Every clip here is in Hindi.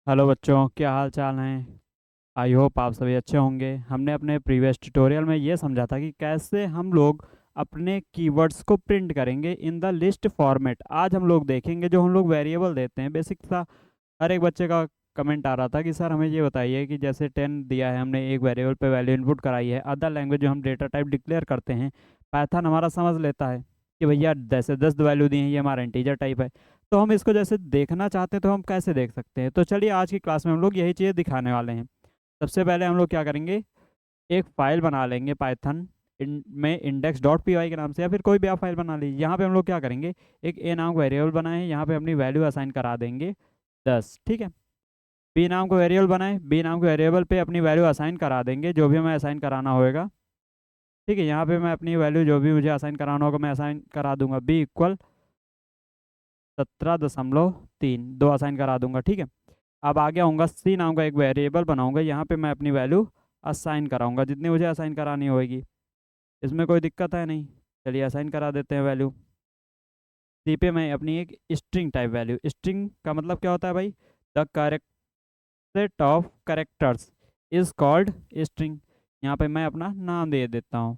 हेलो बच्चों, क्या हाल चाल हैं। आई होप आप सभी अच्छे होंगे। हमने अपने प्रीवियस ट्यूटोरियल में ये समझा था कि कैसे हम लोग अपने कीवर्ड्स को प्रिंट करेंगे इन द लिस्ट फॉर्मेट। आज हम लोग देखेंगे जो हम लोग वेरिएबल देते हैं बेसिक सा। हर एक बच्चे का कमेंट आ रहा था कि सर हमें ये बताइए कि जैसे 10 दिया है, हमने एक वेरिएबल पे वैल्यू इनपुट कराई है। अदर लैंग्वेज जो हम डेटा टाइप डिक्लेयर करते हैं, पाइथन हमारा समझ लेता है कि भैया जैसे 10 वैल्यू दी हैं, ये हमारा इंटीजर टाइप है। तो हम इसको जैसे देखना चाहते हैं तो हम कैसे देख सकते हैं। तो चलिए आज की क्लास में हम लोग यही चीज़ें दिखाने वाले हैं। सबसे पहले हम लोग क्या करेंगे, एक फाइल बना लेंगे पाइथन में इंडेक्स डॉट पी वाई के नाम से, या फिर कोई भी आप फाइल बना लीजिए। यहाँ पे हम लोग क्या करेंगे, एक ए नाम का वेरिएबल बनाए, यहाँ पे अपनी वैल्यू असाइन करा देंगे 10। ठीक है। बी नाम को वेरिएबल बनाए, बी नाम के वेरिएबल पे अपनी वैल्यू असाइन करा देंगे, जो भी हमें असाइन कराना होगा। ठीक है, यहाँ पे मैं अपनी वैल्यू जो भी मुझे असाइन कराना होगा मैं असाइन करा दूंगा। बी इक्वल 17.3 दो असाइन करा दूंगा। ठीक है। अब आगे आऊँगा, सी नाम का एक वेरिएबल बनाऊंगा, यहाँ पे मैं अपनी वैल्यू असाइन कराऊंगा जितनी मुझे असाइन करानी होगी। इसमें कोई दिक्कत है नहीं। चलिए असाइन करा देते हैं वैल्यू। सी पे मैं अपनी एक स्ट्रिंग टाइप वैल्यू, स्ट्रिंग का मतलब क्या होता है भाई, the correct set of characters is called string. यहाँ पे मैं अपना नाम दे देता हूँ,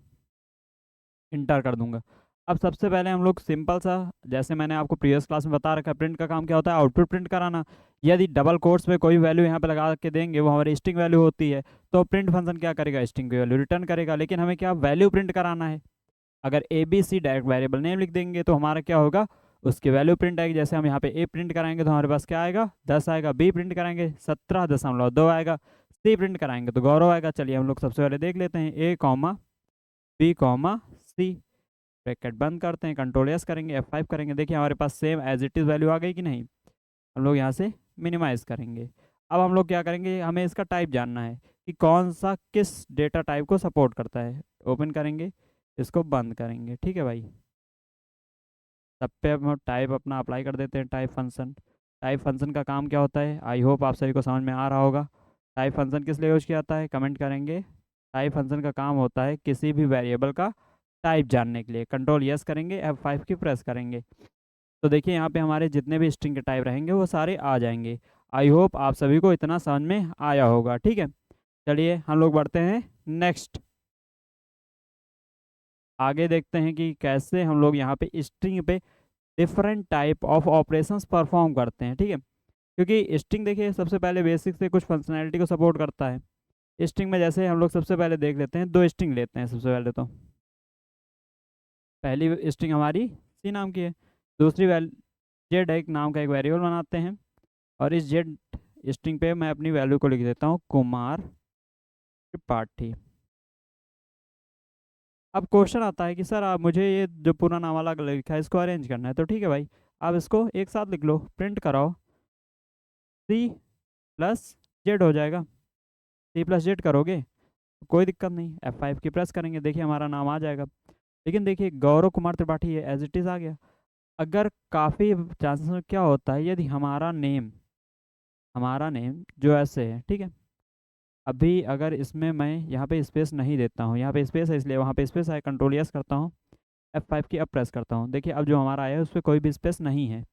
इंटर कर दूंगा। अब सबसे पहले हम लोग सिंपल सा, जैसे मैंने आपको प्रीवियस क्लास में बता रखा है, प्रिंट का काम क्या होता है, आउटपुट प्रिंट कराना। यदि डबल कोट्स में कोई वैल्यू यहाँ पे लगा के देंगे, वो हमारी स्ट्रिंग वैल्यू होती है, तो प्रिंट फंक्शन क्या करेगा, स्ट्रिंग की वैल्यू रिटर्न करेगा। लेकिन हमें क्या वैल्यू प्रिंट कराना है। अगर A B C direct variable name लिख देंगे तो हमारा क्या होगा, उसकी वैल्यू प्रिंट आएगी। जैसे हम यहाँ पे ए प्रिंट कराएंगे तो हमारे पास क्या आएगा, 10 आएगा। बी प्रिंट कराएंगे 17.2 आएगा। सी प्रिंट कराएंगे तो गौरव आएगा। चलिए हम लोग सबसे पहले देख लेते हैं, ए कॉमा बी कॉमा सी, ब्रैकेट बंद करते हैं, कंट्रोल एस करेंगे, F5 करेंगे। देखिए हमारे पास same as it is value आ गई कि नहीं। हम लोग यहाँ से मिनिमाइज करेंगे। अब हम लोग क्या करेंगे, हमें इसका टाइप जानना है कि कौन सा किस डेटा टाइप को सपोर्ट करता है। ओपन करेंगे, इसको बंद करेंगे। ठीक है भाई। तब पे अब हम टाइप अपना अप्लाई कर देते हैं, टाइप फंक्शन। टाइप फंक्शन का काम क्या होता है, आई होप आप सभी को समझ में आ रहा होगा। टाइप फंक्शन किस लिए यूज किया जाता है, कमेंट करेंगे। टाइप फंक्शन का काम होता है किसी भी वेरिएबल का टाइप जानने के लिए। कंट्रोल यस करेंगे, F5 की प्रेस करेंगे, तो देखिए यहाँ पे हमारे जितने भी स्ट्रिंग के टाइप रहेंगे वो सारे आ जाएंगे। आई होप आप सभी को इतना समझ में आया होगा। ठीक है। चलिए हम लोग बढ़ते हैं नेक्स्ट, आगे देखते हैं कि कैसे हम लोग यहाँ पे स्ट्रिंग पे different type of operations perform करते हैं। ठीक है। क्योंकि स्ट्रिंग देखिए सबसे पहले बेसिक से कुछ फंक्शनैलिटी को सपोर्ट करता है। स्ट्रिंग में जैसे हम लोग सबसे पहले देख लेते हैं, दो स्ट्रिंग लेते हैं सबसे पहले। तो पहली स्ट्रिंग हमारी सी नाम की है, दूसरी वैल जेड एक नाम का एक वेरिएबल बनाते हैं, और इस जेड स्ट्रिंग पे मैं अपनी वैल्यू को लिख देता हूँ कुमार त्रिपाठी। अब क्वेश्चन आता है कि सर आप मुझे ये जो पूरा नाम अलग लिखा है इसको अरेंज करना है। तो ठीक है भाई, आप इसको एक साथ लिख लो, प्रिंट कराओ, सी प्लस जेड हो जाएगा। सी प्लस जेड करोगे तो कोई दिक्कत नहीं, F5 की प्रेस करेंगे, देखिए हमारा नाम आ जाएगा। लेकिन देखिए गौरव कुमार त्रिपाठी है, एज इट इज़ आ गया। अगर काफ़ी चांसेस में क्या होता है, यदि हमारा नेम जो ऐसे है, ठीक है, अभी अगर इसमें मैं यहाँ पे स्पेस नहीं देता हूँ, यहाँ पे स्पेस है इसलिए वहाँ पे स्पेस है, कंट्रोल यस करता हूँ, F5 की अब प्रेस करता हूँ, देखिए अब जो हमारा आया है उस पर कोई भी स्पेस नहीं है।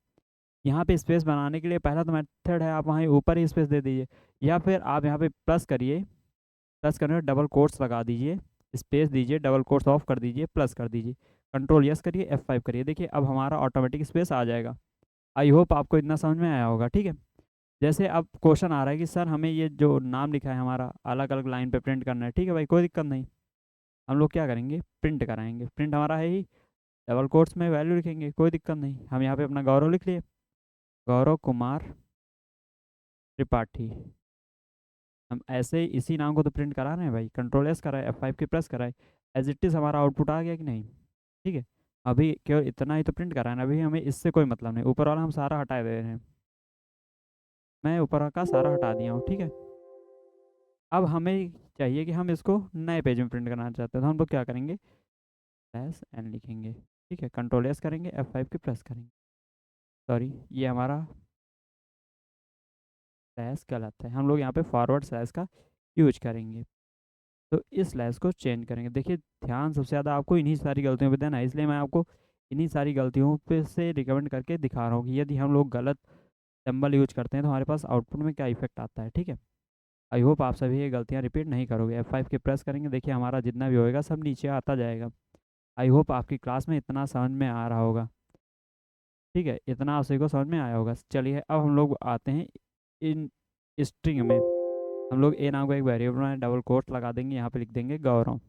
यहाँ पे स्पेस बनाने के लिए पहला तो मेथड है, आप वहाँ ऊपर ही स्पेस दे दीजिए, या फिर आप यहाँ पे प्लस करिए, प्लस करने में डबल कोट्स लगा दीजिए, स्पेस दीजिए, डबल कोट्स ऑफ कर दीजिए, प्लस कर दीजिए, कंट्रोल यस करिए, F5 करिए, देखिए अब हमारा ऑटोमेटिक स्पेस आ जाएगा। आई होप आपको इतना समझ में आया होगा। ठीक है। जैसे अब क्वेश्चन आ रहा है कि सर हमें ये जो नाम लिखा है हमारा अलग अलग लाइन पे प्रिंट करना है। ठीक है भाई, कोई दिक्कत नहीं, हम लोग क्या करेंगे, प्रिंट कराएंगे। प्रिंट हमारा है ही, डबल कोट्स में वैल्यू लिखेंगे, कोई दिक्कत नहीं। हम यहाँ पे अपना गौरव लिख लिए, गौरव कुमार त्रिपाठी। हम ऐसे ही इसी नाम को तो प्रिंट करा रहे हैं भाई, कंट्रोल एस कराए, F5 की प्रेस कराए, एज इट इज़ हमारा आउटपुट आ गया कि नहीं। ठीक है। अभी केवल इतना ही तो प्रिंट करा है ना, अभी हमें इससे कोई मतलब नहीं, ऊपर वाला हम सारा हटा दे रहे हैं। मैं ऊपर का सारा हटा दिया हूँ। ठीक है। अब हमें चाहिए कि हम इसको नए पेज में प्रिंट करना चाहते हैं, तो हम लोग क्या करेंगे, एन लिखेंगे। ठीक है, कंट्रोल एस करेंगे, F5 की प्रेस करेंगे। सॉरी, ये हमारा स्लैश गलत है, हम लोग यहाँ पे फॉरवर्ड स्लैश का यूज करेंगे। तो इस स्लैश को चेंज करेंगे। देखिए ध्यान सबसे ज़्यादा आपको इन्हीं सारी गलतियों पे देना है, इसलिए मैं आपको इन्हीं सारी गलतियों पे से रिकमेंड करके दिखा रहा हूँ कि यदि हम लोग गलत सिंबल यूज करते हैं तो हमारे पास आउटपुट में क्या इफेक्ट आता है, ठीक है। आई होप आप सभी ये गलतियाँ रिपीट नहीं करोगे। F5 के प्रेस करेंगे, देखिए हमारा जितना भी होएगा सब नीचे आता जाएगा। आई होप आपकी क्लास में इतना समझ में आ रहा होगा, ठीक है, इतना आप सभी को समझ में आया होगा। चलिए अब हम लोग आते हैं इन स्ट्रिंग में। हम लोग ए नाम का एक वेरिएबल बनाए, डबल कोट लगा देंगे, यहाँ पे लिख देंगे गौरव।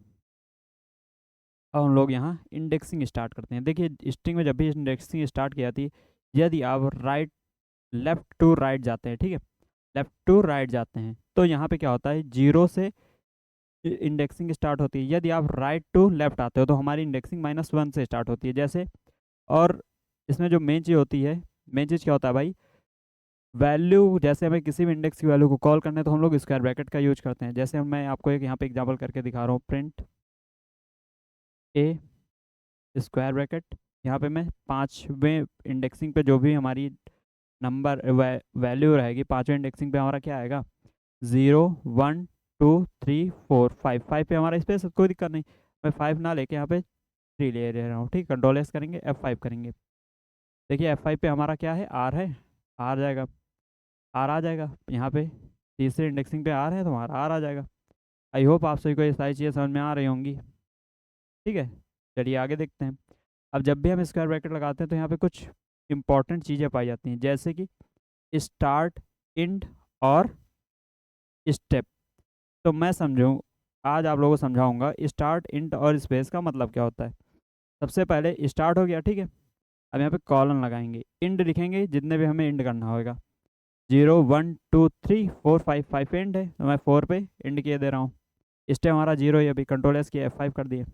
अब हम लोग यहाँ इंडेक्सिंग स्टार्ट करते हैं। देखिए स्ट्रिंग में जब भी इंडेक्सिंग स्टार्ट की जाती है, यदि आप लेफ्ट टू राइट जाते हैं, ठीक है, लेफ्ट टू राइट जाते हैं तो यहाँ पे क्या होता है, 0 से इंडेक्सिंग स्टार्ट होती है। यदि आप राइट टू लेफ्ट आते हो तो हमारी इंडेक्सिंग -1 से स्टार्ट होती है जैसे। और इसमें जो मेन चीज़ होती है, मेन चीज़ क्या होता है भाई, वैल्यू, जैसे हमें किसी भी इंडेक्स की वैल्यू को कॉल करना है तो हम लोग स्क्वायर ब्रैकेट का यूज करते हैं। जैसे मैं आपको एक यहाँ पे एग्जांपल करके दिखा रहा हूँ, प्रिंट ए स्क्वायर ब्रैकेट, यहाँ पे मैं 5वें इंडेक्सिंग पे जो भी हमारी नंबर वैल्यू रहेगी, 5वें इंडेक्सिंग पे हमारा क्या आएगा, 0 1 2 3 4 5। 5 पे हमारा स्पेस, कोई दिक्कत नहीं, मैं 5 ना लेके यहाँ पे 3 ले रहा हूँ, ठीक। कंट्रोल एस करेंगे, F5 करेंगे, देखिए F5 पे हमारा क्या है, आर है, आर जाएगा, आर आ जाएगा यहाँ पे। तीसरे इंडेक्सिंग पे आर है तो हमारा आर आ जाएगा। आई होप आप सभी को ये सारी चीज़ें समझ में आ रही होंगी, ठीक है। चलिए आगे देखते हैं। अब जब भी हम स्क्वायर ब्रैकेट लगाते हैं तो यहाँ पे कुछ इंपॉर्टेंट चीज़ें पाई जाती हैं, जैसे कि स्टार्ट, इंड और स्टेप। तो मैं समझूँ, आज आप लोगों को समझाऊंगा स्टार्ट, इंड और स्पेस का मतलब क्या होता है। सबसे पहले स्टार्ट हो गया, ठीक है। अब यहाँ पे कॉलन लगाएंगे, इंड लिखेंगे जितने भी हमें इंड करना होगा, 0 1 2 3 4 5, 5 इंड है तो मैं 4 पे इंड किए दे रहा हूँ। स्टेप हमारा 0 है, अभी कंट्रोल एस किया, F5 कर दिए,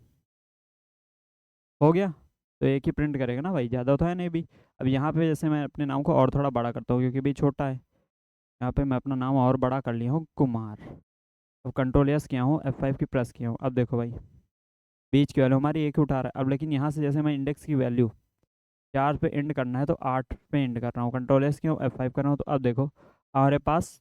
हो गया। तो एक ही प्रिंट करेगा ना भाई, ज़्यादा तो है नहीं भी। अब यहाँ पे जैसे मैं अपने नाम को और थोड़ा बड़ा करता हूँ क्योंकि भी छोटा है, यहाँ पे मैं अपना नाम और बड़ा कर लिया हूँ, कुमार। अब कंट्रोल एस किया हूँ, F5 की प्रेस किया हूँ, अब देखो भाई बीच की वैल्यू हमारी एक ही उठा रहा है। अब लेकिन यहाँ से जैसे मैं इंडेक्स की वैल्यू 4 पे एंड करना है तो 8 पे एंड कर रहा हूँ, कंट्रोल एस किया हूँ, F5 कर रहा हूँ, तो अब देखो हमारे पास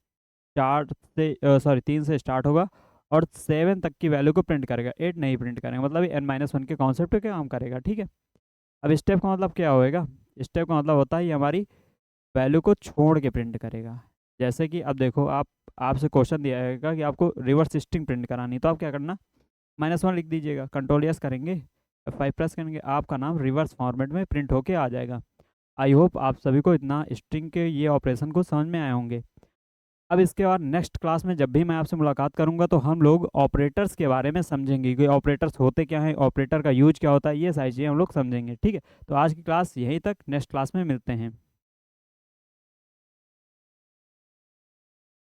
3 से स्टार्ट होगा और 7 तक की वैल्यू को प्रिंट करेगा, 8 नहीं प्रिंट करेगा, मतलब n-1 के कॉन्सेप्ट पे काम करेगा, ठीक है। अब स्टेप का मतलब क्या होएगा, स्टेप का मतलब होता है ये हमारी वैल्यू को छोड़ के प्रिंट करेगा। जैसे कि अब देखो आपसे क्वेश्चन दिया जाएगा कि आपको रिवर्स स्ट्रिंग प्रिंट करानी, तो आप क्या करना, -1 लिख दीजिएगा, कंट्रोल एस करेंगे, F5 प्रेस करेंगे, आपका नाम रिवर्स फॉर्मेट में प्रिंट होके आ जाएगा। आई होप आप सभी को इतना स्ट्रिंग के ये ऑपरेशन को समझ में आए होंगे। अब इसके बाद नेक्स्ट क्लास में जब भी मैं आपसे मुलाकात करूंगा तो हम लोग ऑपरेटर्स के बारे में समझेंगे कि ऑपरेटर्स होते क्या हैं, ऑपरेटर का यूज क्या होता है, ये सारी चीज़ें हम लोग समझेंगे, ठीक है। तो आज की क्लास यहीं तक, नेक्स्ट क्लास में मिलते हैं।